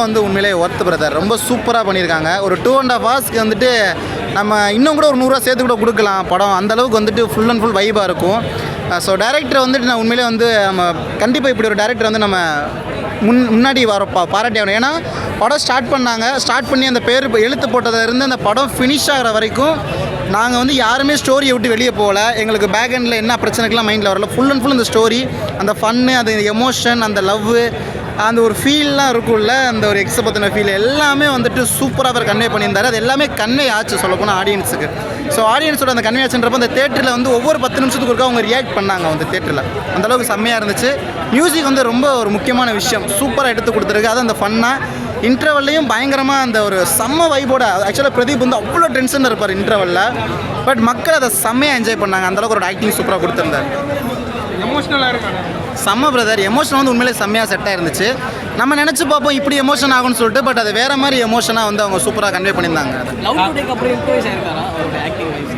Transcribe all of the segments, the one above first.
வந்து உண்மையிலே worth brother, ரொம்ப சூப்பராக பண்ணியிருக்காங்க. ஒரு 2.5 ஹவர்ஸ்க்கு வந்துட்டு நம்ம இன்னும் கூட ஒரு 100 ரூபா சேர்த்து கூட கொடுக்கலாம் படம். அந்தளவுக்கு வந்துட்டு ஃபுல் அண்ட் ஃபுல் வைபாக இருக்கும். ஸோ டேரக்டரை வந்துட்டு நான் உண்மையிலே வந்து நம்ம கண்டிப்பாக இப்படி ஒரு டேரக்டர் வந்து நம்ம முன்னாடி வர பாராட்டி ஆகணும். ஏன்னா படம் ஸ்டார்ட் பண்ணி அந்த பேர் எழுத்து போட்டதிலிருந்து அந்த படம் ஃபினிஷ் ஆகிற வரைக்கும் நாங்கள் வந்து யாருமே ஸ்டோரியை விட்டு வெளியே போகல. எங்களுக்கு பேக் எண்டில் என்ன பிரச்சனைக்கெலாம் மைண்டில் வரல. ஃபுல் அண்ட் ஃபுல் அந்த ஸ்டோரி, அந்த ஃபன்னு, அந்த எமோஷன், அந்த லவ்வு, அந்த ஒரு ஃபீல்லாம் இருக்கும்ல, அந்த ஒரு எக்ஸை பற்றின ஃபீல் எல்லாமே வந்துட்டு சூப்பராக அவர் கன்வே பண்ணியிருந்தார். அது எல்லாமே கன்வே ஆச்சு சொல்லப்போனால் ஆடியன்ஸுக்கு. ஸோ ஆடியன்ஸோட அந்த கன்வே ஆச்சுன்றப்போ அந்த தேட்டரில் வந்து ஒவ்வொரு 10 நிமிஷத்துக்கு ஒருக்கா அவங்க ரியாக்ட் பண்ணாங்க. அந்த தேட்டரில் அந்தளவுக்கு செம்மையாக இருந்துச்சு. மியூசிக் வந்து ரொம்ப ஒரு முக்கியமான விஷயம், சூப்பராக எடுத்து கொடுத்துருக்கு. அது அந்த ஃபன்னாக இன்டர்வல்லையும் பயங்கரமாக அந்த ஒரு செம்ம வைபோட. ஆக்சுவலாக பிரதீப் வந்து அவ்வளோ டென்ஷன் இருப்பார் இன்டர்வலில். பட் மக்கள் அதை செம்மையாக என்ஜாய் பண்ணாங்க. அந்தளவுக்கு ஒரு ஆக்டிங் சூப்பராக கொடுத்துருந்தார். எமோஷ்னலாக இருக்கும் செம்ம பிரதர். எமோஷன் வந்து உண்மையிலே செம்மையாக செட்டாக இருந்துச்சு. நம்ம நினச்சி பார்ப்போம் இப்படி எமோஷன் ஆகும்னு சொல்லிட்டு, பட் அது வேறு மாதிரி எமோஷனாக வந்து அவங்க சூப்பராக கன்வே பண்ணியிருந்தாங்க.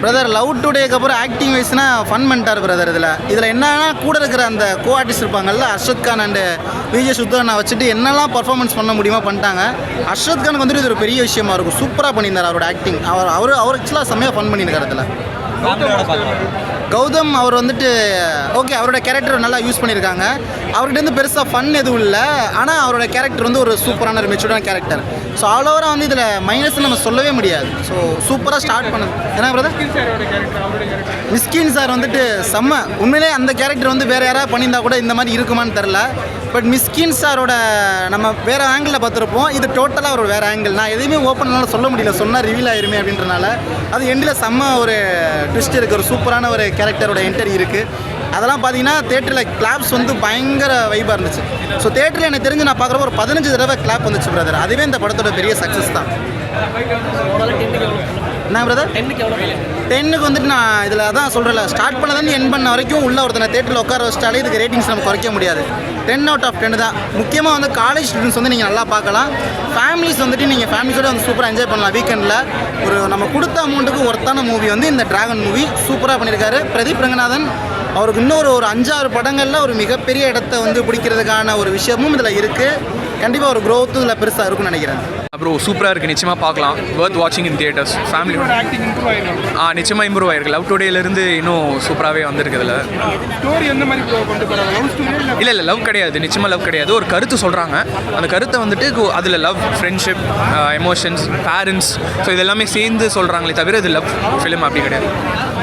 பிரதர் லவ் டுடேக்கு அப்புறம் ஆக்டிங் வைஸ்னால் ஃபன் பண்ணிட்டார் பிரதர். இதில் என்னன்னா கூட இருக்கிற அந்த கோ ஆர்டிஸ்ட் இருப்பாங்கல்ல, அர்ஷத் கான் அண்டு விஜய் சுத்தனை வச்சுட்டு என்னெல்லாம் பர்ஃபார்மன்ஸ் பண்ண முடியுமோ பண்ணிட்டாங்க. அர்ஷத் கானுக்கு வந்துட்டு இது ஒரு பெரிய விஷயமா இருக்கும். சூப்பராக பண்ணியிருந்தார் அவரோட ஆக்டிங். அவர் ஆக்சுவலாக செம்மையாக ஃபன் பண்ணியிருக்காரு. கௌதம் அவர் வந்துட்டு ஓகே, அவரோட கேரக்டர் நல்லா யூஸ் பண்ணியிருக்காங்க. அவர்கிட்ட வந்து பெருசாக ஃபன் எதுவும் இல்லை. ஆனால் அவரோட கேரக்டர் வந்து ஒரு சூப்பரான ஒரு மெச்சூர்டான கேரக்டர். ஸோ ஆல் ஓவராக வந்து இதில் மைனஸ் நம்ம சொல்லவே முடியாது. ஸோ சூப்பராக ஸ்டார்ட் பண்ணுது. ஏன்னா பிரதர் மிஸ்கின் சார் வந்துட்டு செம்ம. உண்மையிலே அந்த கேரக்டர் வந்து வேறு யாராவது பண்ணியிருந்தா கூட இந்த மாதிரி இருக்குமான்னு தெரில. பட் மிஸ்கின் சாரோட நம்ம வேறு ஆங்கிளில் பார்த்துருப்போம். இது டோட்டலாக ஒரு வேறு ஆங்கிள். நான் எதுவுமே ஓப்பனால சொல்ல முடியல, சொன்னால் ரிவீல் ஆயிருமே அப்படின்றனால. அது எண்டில் செம்ம ஒரு ட்விஸ்ட் இருக்குது. ஒரு சூப்பரான ஒரு கேரக்டரோட என்ட்ரி இருக்குது. அதெல்லாம் பார்த்தீங்கன்னா தேட்டரில் கிளாப்ஸ் வந்து பயங்கர வைபாக இருந்துச்சு. ஸோ தேட்டரில் எனக்கு தெரிஞ்சு நான் பார்க்குறப்ப ஒரு 15 தடவை கிளாப் வந்துச்சு பிரதர். அதுவே இந்த படத்தோட பெரிய சக்ஸஸ் தான். என்ன பிரதர் 10க்கு வந்துட்டு நான் இதில் அதான் சொல்கிறேன், ஸ்டார்ட் பண்ணதுலேருந்து என் பண்ண வரைக்கும் உள்ள ஒருத்தனை தேட்டரில் உட்கார வச்சிட்டாலே இதுக்கு ரேட்டிங்ஸ் நம்ம குறைக்க முடியாது. 10/10 தான். முக்கியமாக வந்து காலேஜ் ஸ்டூடெண்ட்ஸ் வந்து நீங்கள் நல்லா பார்க்கலாம். ஃபேமிலிஸ் வந்துட்டு நீங்கள் ஃபேமிலிஸோடு வந்து சூப்பராக என்ஜாய் பண்ணலாம். வீக்கெண்டில் ஒரு நம்ம கொடுத்த அமௌண்ட்டுக்கு ஒர்த்தான மூவி வந்து இந்த டிராகன் மூவி சூப்பராக பண்ணியிருக்காரு. பிரதீப் ரங்கநாதன் அவருக்கு இன்னொரு 5-6 படங்களில் ஒரு மிகப்பெரிய இடத்த வந்து பிடிக்கிறதுக்கான ஒரு விஷயமும் இதில் இருக்குது. கண்டிப்பாக ஒரு க்ரோத்தும் இதில் பெருசாக இருக்கும்னு நினைக்கிறேன். அப்புறம் சூப்பராக இருக்குது, நிச்சயமாக பார்க்கலாம். வர்த் வாட்சிங் இன் தியேட்டர்ஸ். ஃபேமிலியோட ஆக்டிங் இம்ப்ரூவ் ஆகிடும். நிச்சயமாக இம்ப்ரூவ் ஆகிருக்கு. லவ் டுடேலேருந்து இன்னும் சூப்பராகவே வந்திருக்கு. இதில் ஸ்டோரி எந்த மாதிரி கொண்டு போகிறாங்க? லவ் ஸ்டோரி இல்லை லவ் கிடையாது, நிச்சயமாக லவ் கிடையாது. ஒரு கருத்து சொல்கிறாங்க. அந்த கருத்தை வந்துட்டு அதில் love, friendship, emotions, parents, so இது எல்லாமே சேர்ந்து சொல்கிறாங்களே தவிர இது லவ் ஃபிலிம் அப்படி கிடையாது.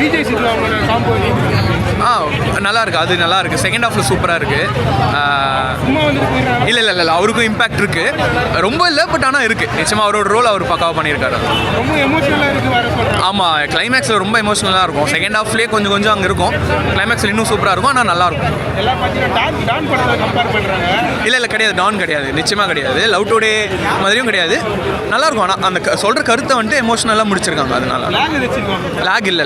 விஜய் சித்ரா அவங்களோட காம்போ நல்லா இருக்குது. அது நல்லா இருக்குது. செகண்ட் ஹாஃபில் சூப்பராக இருக்குது. இல்லை அவருக்கும் இம்பேக்ட் இருக்குது. ரொம்ப இல்லை, பட் ஆனால் இருக்குது. நிச்சயமாக அவரோட ரோல் அவர் பக்காவாக பண்ணியிருக்காரு. ரொம்ப எமோஷனலாக இருக்குது. ஆமாம், கிளைமேக்ஸில் ரொம்ப எமோஷனலாக இருக்கும். செகண்ட் ஹாஃப்லேயே கொஞ்சம் அங்கே இருக்கும். கிளைமேக்ஸில் இன்னும் சூப்பராக இருக்கும். ஆனால் நல்லாயிருக்கும். எல்லாம் பார்த்தீங்கன்னா டான் படத்தை கம்பேர் பண்ணுறாங்க. இல்லை கிடையாது, டான் கிடையாது, நிச்சயமாக கிடையாது. லவ் டுடே மாதிரியும் கிடையாது. நல்லாயிருக்கும். ஆனால் அந்த சொல்கிற கருத்தை வந்துட்டு எமோஷனலாக முடிச்சிருக்காங்க. அதனால லாக் இல்லை.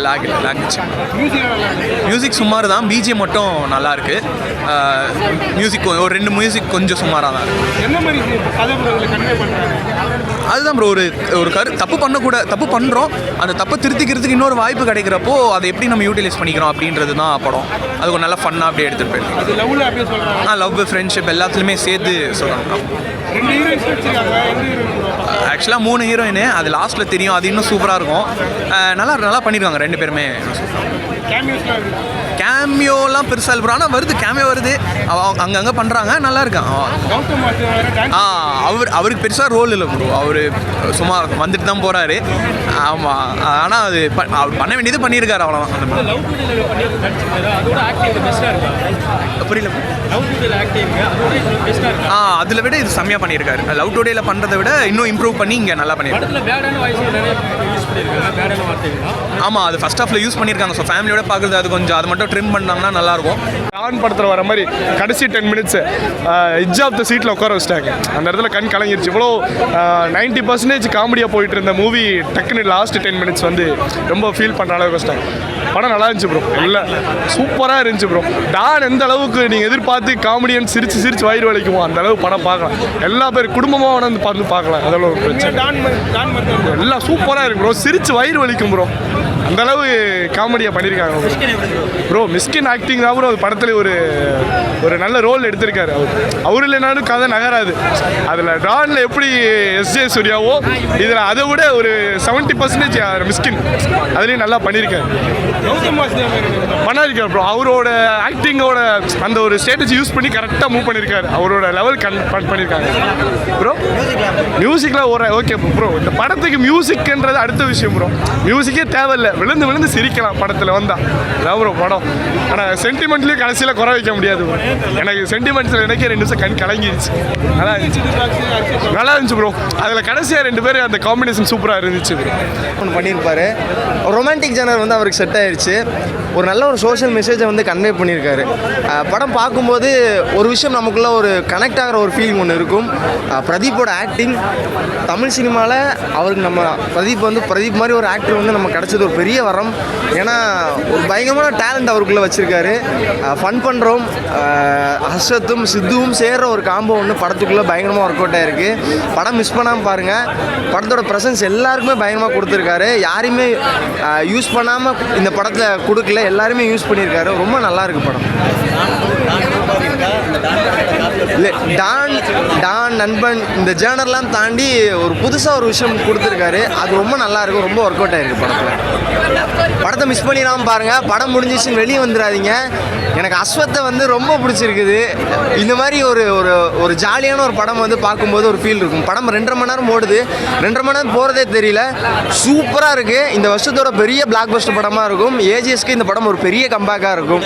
மியூசிக் சுமார் தான். பிஜிஎம் மட்டும் நல்லா இருக்கு. மியூசிக் ஒரு 2 மியூசிக் கொஞ்சம் சுமாராக தான் இருக்குது. என்ன மாதிரி கன்வே பண்ணுறாங்க? அதுதான் ப்ரோ, ஒரு தப்பு பண்ணுறோம். அந்த தப்பை திருத்திக்கிறதுக்கு இன்னொரு வாய்ப்பு கிடைக்கிறப்போ அதை எப்படி நம்ம யூட்டிலைஸ் பண்ணிக்கிறோம் அப்படின்றது தான் படம். அது ஒரு நல்ல ஃபன்னாக அப்படியே எடுத்துகிட்டு போயிருக்கோம். அது லவ்வில் அப்படியே சொல்கிறாங்க. லவ், ஃப்ரெண்ட்ஷிப் எல்லாத்துலேயுமே சேர்த்து சொல்கிறாங்க. 2 ஹீரோயின்ஸ் வச்சுருக்காங்க. ஆக்சுவலாக 3 ஹீரோயின். அது லாஸ்ட்டில் தெரியும். அது இன்னும் சூப்பராக இருக்கும். நல்லா பண்ணியிருக்காங்க 2 பேருமே. கேமியோலாம் பெருசாக இல்லை, ஆனால் வருது, கேமியோ வருது, அங்கங்கே பண்ணுறாங்க, நல்லா இருக்கான். அவருக்கு பெருசாக ரோல் இல்லை ப்ரோ. அவர் சும்மா வந்துட்டு தான் போகிறாரு. ஆமாம், ஆனால் அது அவர் பண்ண வேண்டியது பண்ணியிருக்காரு, அவ்வளோதான். புரியல. அதில் விட இது செம்மையாக பண்ணியிருக்காரு. லவ் டுடேல பண்ணுறதை விட இன்னும் இம்ப்ரூவ் பண்ணி இங்கே நல்லா பண்ணியிருக்காரு. ஆமாம், அது ஃபர்ஸ்ட் ஹாஃபில் யூஸ் பண்ணியிருக்காங்க. ஸோ ஃபேமிலியோட பார்க்குறது அது மட்டும் ட்ரிம் பண்ணாங்கன்னா நல்லாயிருக்கும். டான் படத்தில் வர மாதிரி கடைசி 10 மினிட்ஸ் எட்ஜ் ஆஃப் த சீட்டில் உட்கார வச்சிட்டாங்க. அந்த இடத்துல கண் கலங்கிருச்சு. இவ்வளோ 90% காமெடியாக போயிட்டு இருந்த மூவி டக்குன்னு லாஸ்ட் 10 மினிட்ஸ் வந்து ரொம்ப ஃபீல் பண்ணுற அளவுக்கு வச்சிட்டாங்க. படம் நல்லா இருந்துச்சு ப்ரோ. எல்லாம் சூப்பராக இருந்துச்சு ப்ரோ. டான் எந்த அளவுக்கு நீங்கள் எதிர்பார்த்து காமெடியன் சிரிச்சு வயிறு வலிக்குமோ அந்த அளவுக்கு படம் பார்க்கலாம். எல்லா பேர் குடும்பமாக வந்து பார்க்கலாம். அதெல்லாம் ஒரு பிரச்சனை. எல்லாம் சூப்பராக இருக்கு ப்ரோ. சிரிச்சு வயிறு வலிக்கும் ப்ரோ. அந்த அளவு காமெடியாக பண்ணியிருக்காங்க ப்ரோ. மிஸ்கின் ஆக்டிங் தான் ப்ரோ படத்தில் ஒரு நல்ல ரோல் எடுத்திருக்காரு. அவர் இல்லைனாலும் கதை நகராது. அதில் டானில் எப்படி எஸ்ஜே சூர்யாவோ இதில் அதை விட ஒரு 70% மிஸ்கின் அதுலேயும் நல்லா பண்ணியிருக்காரு ப்ரோ. அவரோட ஆக்டிங்கோட அந்த ஒரு ஸ்ட்ராட்டஜி யூஸ் பண்ணி கரெக்டாக மூவ் பண்ணியிருக்காரு. அவரோட லெவல் பண்ணியிருக்காங்க ப்ரோ. மியூசிக்லாம் ஓகே ப்ரோ. இந்த படத்துக்கு மியூசிக்ன்றது அடுத்த விஷயம் ப்ரோ. மியூசிக்கே தேவையில்லை. விழுந்து சிரிக்கலாம் படத்தில் வந்தால். அதான் ப்ரோ படம். ஆனால் சென்டிமெண்ட்லேயும் கடைசியில் குறை வைக்க முடியாது ப்ரோ. எனக்கு சென்டிமெண்ட்ஸில் எனக்கே 2 நிமிஷம் கலங்கிருச்சு. நல்லா இருந்துச்சு ப்ரோ. அதில் கடைசியாக 2 பேர் அந்த காம்பினேஷன் சூப்பராக இருந்துச்சு ப்ரோ. ஒன்று பண்ணியிருப்பாரு. ரொமான்டிக் ஜேனர் வந்து அவருக்கு செட் ஆயிடுச்சு. ஒரு நல்ல ஒரு சோஷியல் மெசேஜை வந்து கன்வே பண்ணியிருக்காரு. படம் பார்க்கும்போது ஒரு விஷயம் நமக்குள்ள ஒரு கனெக்ட் ஆகிற ஒரு ஃபீலிங் ஒன்று இருக்கும். பிரதீப்போட ஆக்டிங் தமிழ் சினிமாவில் அவருக்கு நம்ம பிரதீப் மாதிரி ஒரு ஆக்டர் வந்து நம்ம கிடச்சது ஒரு பெரிய வரம். ஏன்னா ஒரு பயங்கரமான டேலண்ட் அவருக்குள்ளே வச்சுருக்காரு. ஃபன் பண்ணுறோம். ஹர்ஷத்தும் சித்துவும் சேர்ற ஒரு காம்போ ஒன்று படத்துக்குள்ளே பயங்கரமாக ஒர்க் அவுட் ஆகிருக்கு. படம் மிஸ் பண்ணாமல் பாருங்கள். படத்தோட ப்ரெசன்ஸ் எல்லாருக்குமே பயங்கரமாக கொடுத்துருக்காரு. யாரையுமே யூஸ் பண்ணாமல் இந்த படத்தில் கொடுக்கல. எல்லாருமே யூஸ் பண்ணியிருக்காரு. ரொம்ப நல்லா இருக்கு படம். இல்லை டான் நண்பன் இந்த ஜேர்னர்லாம் தாண்டி ஒரு புதுசாக ஒரு விஷயம் கொடுத்துருக்காரு. அது ரொம்ப நல்லா இருக்கும். ரொம்ப ஒர்க் அவுட் ஆகிருக்கு படத்தில். படத்தை மிஸ் பண்ணிடாமல் பாருங்கள். படம் முடிஞ்சிச்சுன்னு வெளியே வந்துடாதீங்க. எனக்கு அஸ்வத்தை வந்து ரொம்ப பிடிச்சிருக்குது. இந்த மாதிரி ஒரு ஜாலியான ஒரு படம் வந்து பார்க்கும்போது ஒரு ஃபீல் இருக்கும். படம் 2.5 மணி நேரம் ஓடுது. 2.5 மணி நேரம் போகிறதே தெரியல. சூப்பராக இருக்குது. இந்த வருஷத்தோட பெரிய பிளாக் பஸ்டர் படமாக இருக்கும். ஏஜிஎஸ்க்கு இந்த படம் ஒரு பெரிய கம்பேக்காக இருக்கும்.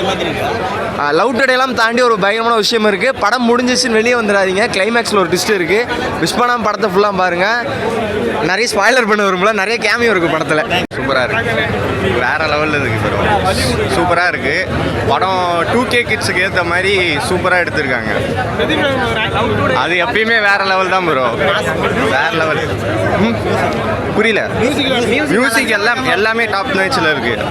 லவ் டுடேலாம் தாண்டி ஒரு பயங்கரமான விஷயம் இருக்குது. படம் முடிஞ்சிச்சுன்னு வெளியே வந்துடாதீங்க. கிளைமேக்ஸில் ஒரு ட்விஸ்ட் இருக்குது. மிஸ் பண்ணாமல் படத்தை ஃபுல்லாக பாருங்கள். நிறைய ஸ்பாய்லர் பண்ண வரும்ல. நிறைய கேமியோ இருக்குது படத்தில். சூப்பராக இருக்குது. வேறு லெவலில் இருக்குது ப்ரோ. சூப்பராக இருக்குது படம். 2K கிட்ஸுக்கு ஏற்ற மாதிரி சூப்பராக எடுத்திருக்காங்க. அது எப்பயுமே வேறு லெவல் தான் ப்ரோ. வேறு லெவல். புரியல. மியூசிக் எல்லாமே டாப் நாட்சில் இருக்குது.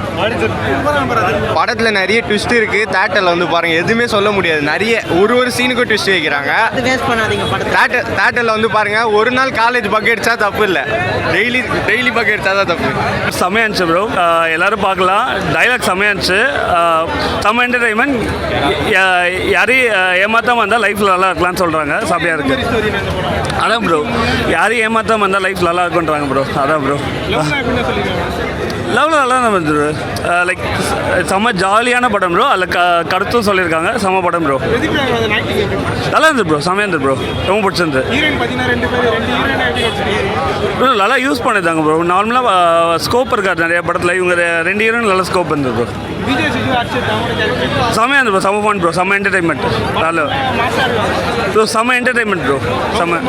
படத்தில் நிறைய ட்விஸ்ட் இருக்குது. தேட்டரில் வந்து பாருங்கள் எதுவுமே சொல்ல முடியாது. நிறைய ஒரு சீனுக்கும் ட்விஸ்ட் வைக்கிறாங்க. தேட்டரில் வந்து பாருங்கள். ஒரு நாள் காலேஜ் பக் அடித்தா தப்பு இல்லை. டெய்லி பக் அடித்தா தான் தப்பு. செம்மையா இருந்துச்சு ப்ரோ. எல்லோரும் பார்க்கலாம். டைலாக் செம்மையா இருந்துச்சு. செம்ம என்டர்டைன்மெண்ட். யாரையும் ஏமாற்றாமல் வந்தால் லைஃப்பில் நல்லா இருக்கலாம்னு சொல்கிறாங்க. செம்மையாக இருக்குது. அதான் ப்ரோ. யாரையும் ஏமாற்றாமல் வந்தால் லைஃப் நல்லா இருக்குன்றாங்க ப்ரோ. அதான் ப்ரோ. லெவலில் நல்லா தான் வந்து லைக் செம்ம ஜாலியான படம் ப்ரோ. அதில் கருத்தும் சொல்லியிருக்காங்க. செம்ம படம் ப்ரோ. நல்லா இருந்தது ப்ரோ. செம்மையாக இருந்தது ப்ரோ. ரொம்ப பிடிச்சிருந்து ப்ரோ. நல்லா யூஸ் பண்ணியிருந்தாங்க ப்ரோ. நார்மலாக ஸ்கோப் இருக்காது நிறைய படத்தில். இவங்க 2 ஹீரோயின் நல்ல ஸ்கோப் இருந்தது ப்ரோ. செம்மையாக இருந்தது ப்ரோ. செம்ம ஃபன் ப்ரோ. செம்ம என்டர்டைன்மெண்ட். நல்ல ப்ரோ. செம்ம என்டர்டைன்மெண்ட் ப்ரோ. செம்ம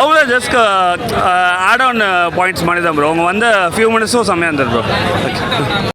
அவ்வளோ ஜஸ்ட் ஆட் ஆன் பாயிண்ட்ஸ் மாதிரி தான் ப்ரோ. அவங்க வந்த ஃபியூ மினிட்ஸும் செம்மையாக இருந்தது ப்ரோ.